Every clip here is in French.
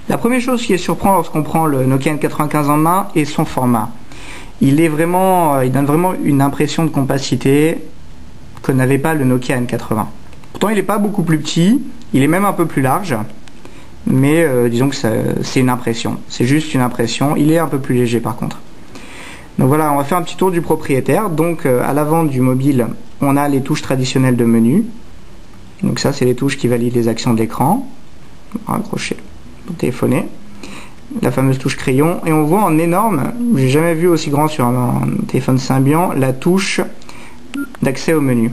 La première chose qui est surprend lorsqu'on prend le Nokia N95 en main est son format. Il donne vraiment une impression de compacité que n'avait pas le Nokia N80. Pourtant il n'est pas beaucoup plus petit, il est même un peu plus large, mais disons que c'est une impression, c'est juste une impression. Il est un peu plus léger par contre. Donc voilà, on va faire un petit tour du propriétaire. Donc à l'avant du mobile, on a les touches traditionnelles de menu. Donc ça, c'est les touches qui valident les actions de l'écran. Raccrocher, téléphoner. La fameuse touche crayon. Et on voit en énorme, j'ai jamais vu aussi grand sur un téléphone Symbian, la touche d'accès au menu.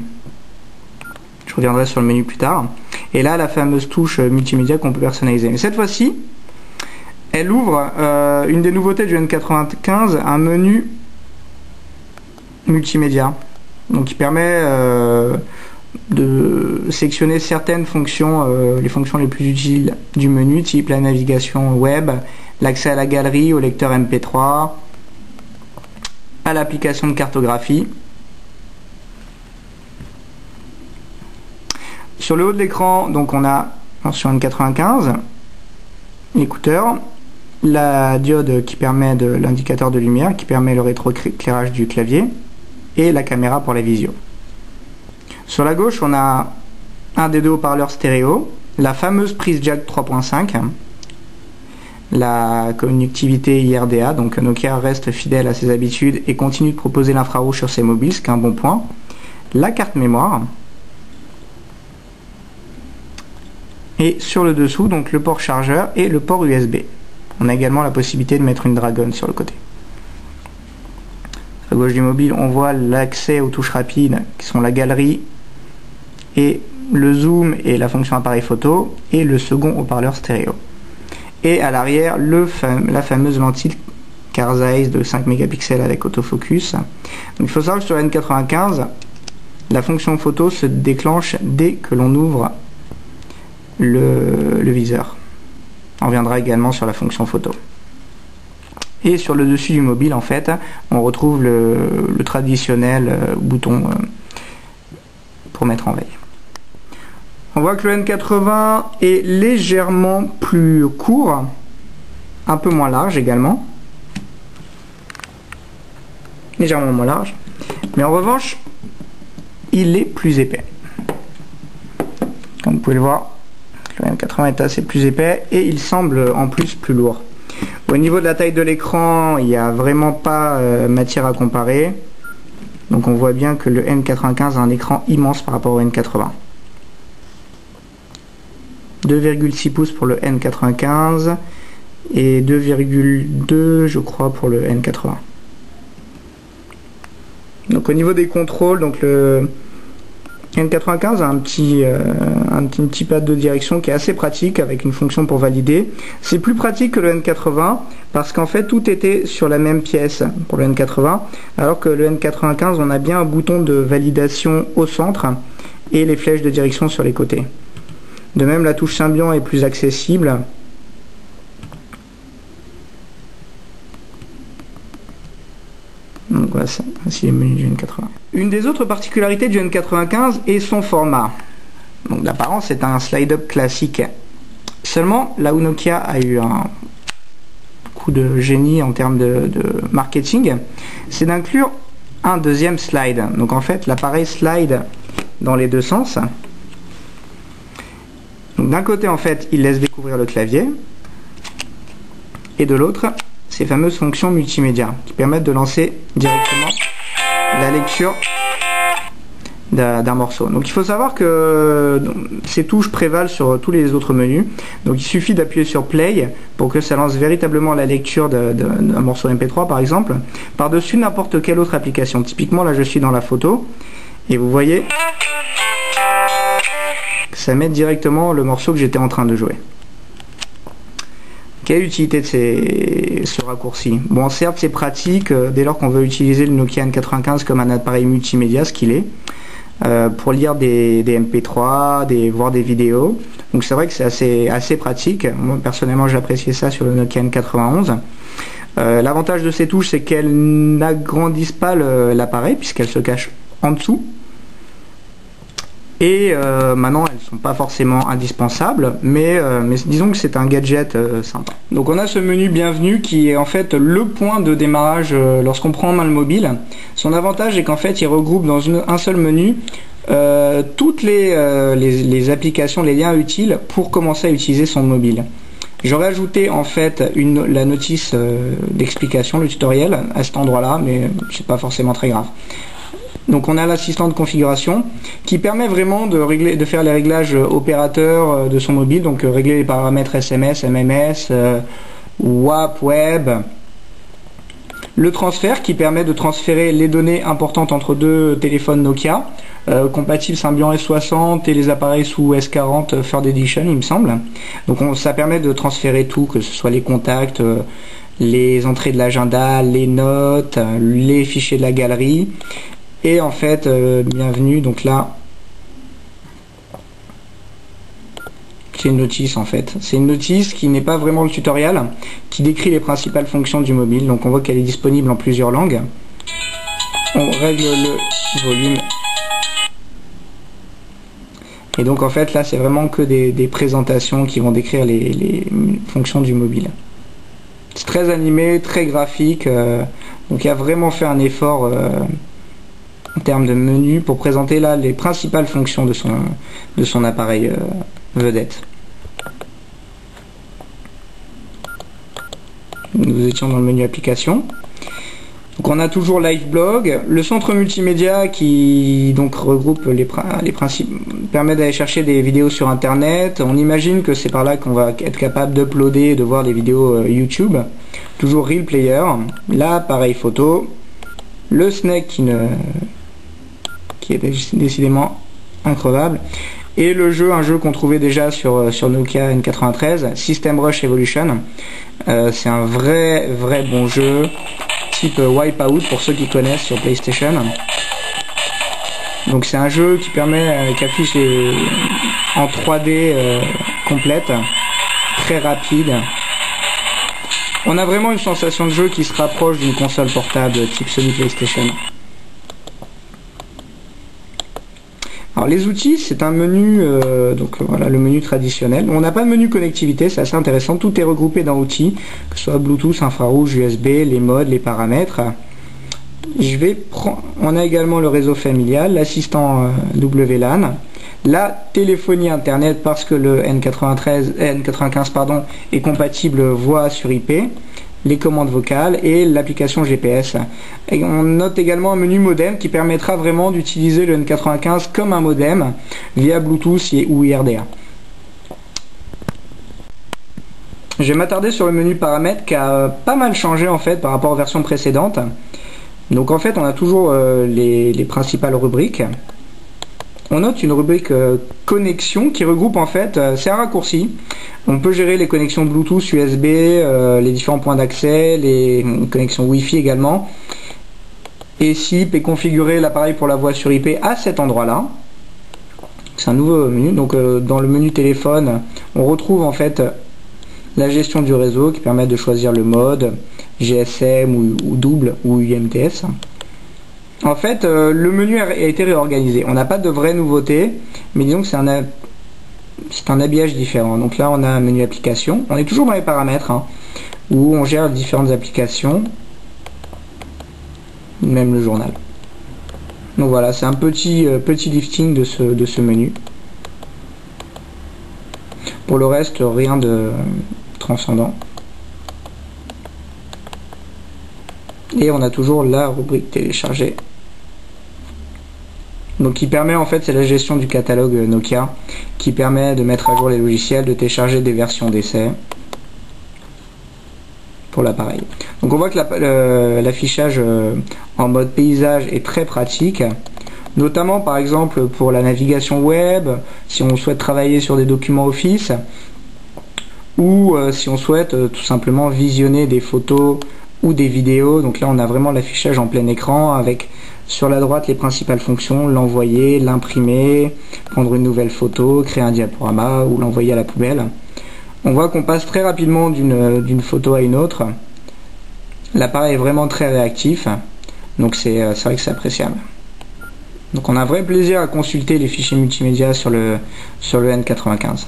Je reviendrai sur le menu plus tard. Et là, la fameuse touche multimédia qu'on peut personnaliser. Mais cette fois-ci, elle ouvre une des nouveautés du N95, un menu multimédia. Donc qui permet de sectionner certaines fonctions, les fonctions les plus utiles du menu, type la navigation web, l'accès à la galerie, au lecteur MP3, à l'application de cartographie. Sur le haut de l'écran, donc on a sur N95 l'écouteur, la diode qui permet l'indicateur de lumière, qui permet le rétroéclairage du clavier, et la caméra pour la visio. Sur la gauche, on a un des deux haut-parleurs stéréo, la fameuse prise jack 3.5, la connectivité IRDA, donc Nokia reste fidèle à ses habitudes et continue de proposer l'infrarouge sur ses mobiles, ce qui est un bon point. La carte mémoire. Et sur le dessous, donc le port chargeur et le port USB. On a également la possibilité de mettre une Dragon sur le côté. À gauche du mobile, on voit l'accès aux touches rapides qui sont la galerie et le zoom et la fonction appareil photo et le second haut-parleur stéréo. Et à l'arrière, la fameuse lentille Carl Zeiss de 5 mégapixels avec autofocus. Donc, il faut savoir que sur N95, la fonction photo se déclenche dès que l'on ouvre le viseur. On reviendra également sur la fonction photo. Et sur le dessus du mobile, en fait, on retrouve le traditionnel bouton pour mettre en veille. On voit que le N80 est légèrement plus court, un peu moins large également. Légèrement moins large. Mais en revanche, il est plus épais. Comme vous pouvez le voir, le N80 est assez plus épais et il semble en plus plus lourd. Au niveau de la taille de l'écran, il n'y a vraiment pas matière à comparer. Donc on voit bien que le N95 a un écran immense par rapport au N80. 2,6 pouces pour le N95 et 2,2 je crois pour le N80. Donc au niveau des contrôles, donc le N95 a un petit pad de direction qui est assez pratique avec une fonction pour valider. C'est plus pratique que le N80 parce qu'en fait tout était sur la même pièce pour le N80, alors que le N95 on a bien un bouton de validation au centre et les flèches de direction sur les côtés. De même, la touche Symbian est plus accessible. Donc voilà, voici les menus du N80. Une des autres particularités du N95 est son format. Donc d'apparence, c'est un slide-up classique. Seulement, là où Nokia a eu un coup de génie en termes de marketing, c'est d'inclure un deuxième slide. Donc en fait, l'appareil slide dans les deux sens. D'un côté, en fait, il laisse découvrir le clavier, et de l'autre, ces fameuses fonctions multimédia qui permettent de lancer directement la lecture d'un morceau. Donc il faut savoir que ces touches prévalent sur tous les autres menus. Donc il suffit d'appuyer sur Play pour que ça lance véritablement la lecture d'un morceau MP3 par exemple, par-dessus n'importe quelle autre application. Typiquement, là je suis dans la photo, et vous voyez ça met directement le morceau que j'étais en train de jouer. Quelle est l'utilité de ce raccourci? Bon, certes c'est pratique dès lors qu'on veut utiliser le Nokia N95 comme un appareil multimédia, ce qu'il est, pour lire des MP3, voir des vidéos. Donc c'est vrai que c'est assez pratique. Moi personnellement j'appréciais ça sur le Nokia N91. L'avantage de ces touches, c'est qu'elles n'agrandissent pas l'appareil puisqu'elles se cachent en dessous. Et maintenant, elles ne sont pas forcément indispensables, mais disons que c'est un gadget sympa. Donc on a ce menu bienvenue qui est en fait le point de démarrage lorsqu'on prend en main le mobile. Son avantage est qu'en fait, il regroupe dans un seul menu toutes les applications, les liens utiles pour commencer à utiliser son mobile. J'aurais ajouté en fait la notice d'explication, le tutoriel à cet endroit-là, mais c'est pas forcément très grave. Donc on a l'assistant de configuration qui permet vraiment de faire les réglages opérateurs de son mobile, donc régler les paramètres SMS, MMS, WAP, Web. Le transfert qui permet de transférer les données importantes entre deux téléphones Nokia, compatibles Symbian S60 et les appareils sous S40 Third Edition il me semble. Donc ça permet de transférer tout, que ce soit les contacts, les entrées de l'agenda, les notes, les fichiers de la galerie. Et en fait, bienvenue, donc là, c'est une notice en fait. C'est une notice qui n'est pas vraiment le tutoriel, qui décrit les principales fonctions du mobile. Donc on voit qu'elle est disponible en plusieurs langues. On règle le volume. Et donc en fait là, c'est vraiment que des présentations qui vont décrire les fonctions du mobile. C'est très animé, très graphique. Donc il a vraiment fait un effort en termes de menu pour présenter là les principales fonctions de son appareil vedette. Nous étions dans le menu application. Donc on a toujours Liveblog, le centre multimédia qui donc regroupe les principes, permet d'aller chercher des vidéos sur internet. On imagine que c'est par là qu'on va être capable d'uploader et de voir des vidéos YouTube. Toujours Real Player, l'appareil photo, le Snake qui est décidément increvable, et le jeu, un jeu qu'on trouvait déjà sur Nokia N93, System Rush Evolution. C'est un vrai bon jeu, type Wipeout pour ceux qui connaissent sur PlayStation. Donc c'est un jeu qui permet, qui affiche en 3D complète, très rapide. On a vraiment une sensation de jeu qui se rapproche d'une console portable type Sony PlayStation. Alors les outils, c'est un menu, donc voilà le menu traditionnel. On n'a pas de menu connectivité, c'est assez intéressant. Tout est regroupé dans outils, que ce soit Bluetooth, infrarouge, USB, les modes, les paramètres. On a également le réseau familial, l'assistant WLAN, la téléphonie internet parce que le N95 pardon, est compatible voix sur IP, les commandes vocales et l'application GPS. Et on note également un menu modem qui permettra vraiment d'utiliser le N95 comme un modem via Bluetooth ou IRDA. Je vais m'attarder sur le menu paramètres qui a pas mal changé en fait par rapport aux versions précédentes. Donc en fait on a toujours les principales rubriques. On note une rubrique connexion qui regroupe en fait, c'est un raccourci. On peut gérer les connexions Bluetooth, USB, les différents points d'accès, les connexions Wi-Fi également. Et SIP et configurer l'appareil pour la voix sur IP à cet endroit-là. C'est un nouveau menu. Donc dans le menu téléphone, on retrouve en fait la gestion du réseau qui permet de choisir le mode GSM ou double ou UMTS. En fait, le menu a été réorganisé. On n'a pas de vraies nouveautés, mais disons que c'est un habillage différent. Donc là, on a un menu application. On est toujours dans les paramètres, hein, où on gère différentes applications, même le journal. Donc voilà, c'est un petit lifting de ce menu. Pour le reste, rien de transcendant. Et on a toujours la rubrique télécharger. Donc qui permet en fait, c'est la gestion du catalogue Nokia, qui permet de mettre à jour les logiciels, de télécharger des versions d'essai pour l'appareil. Donc on voit que l'affichage en mode paysage est très pratique, notamment par exemple pour la navigation web, si on souhaite travailler sur des documents Office, ou si on souhaite tout simplement visionner des photos ou des vidéos. Donc là on a vraiment l'affichage en plein écran avec sur la droite les principales fonctions, l'envoyer, l'imprimer, prendre une nouvelle photo, créer un diaporama ou l'envoyer à la poubelle. On voit qu'on passe très rapidement d'une photo à une autre. L'appareil est vraiment très réactif, donc c'est vrai que c'est appréciable. Donc on a un vrai plaisir à consulter les fichiers multimédia sur le N95.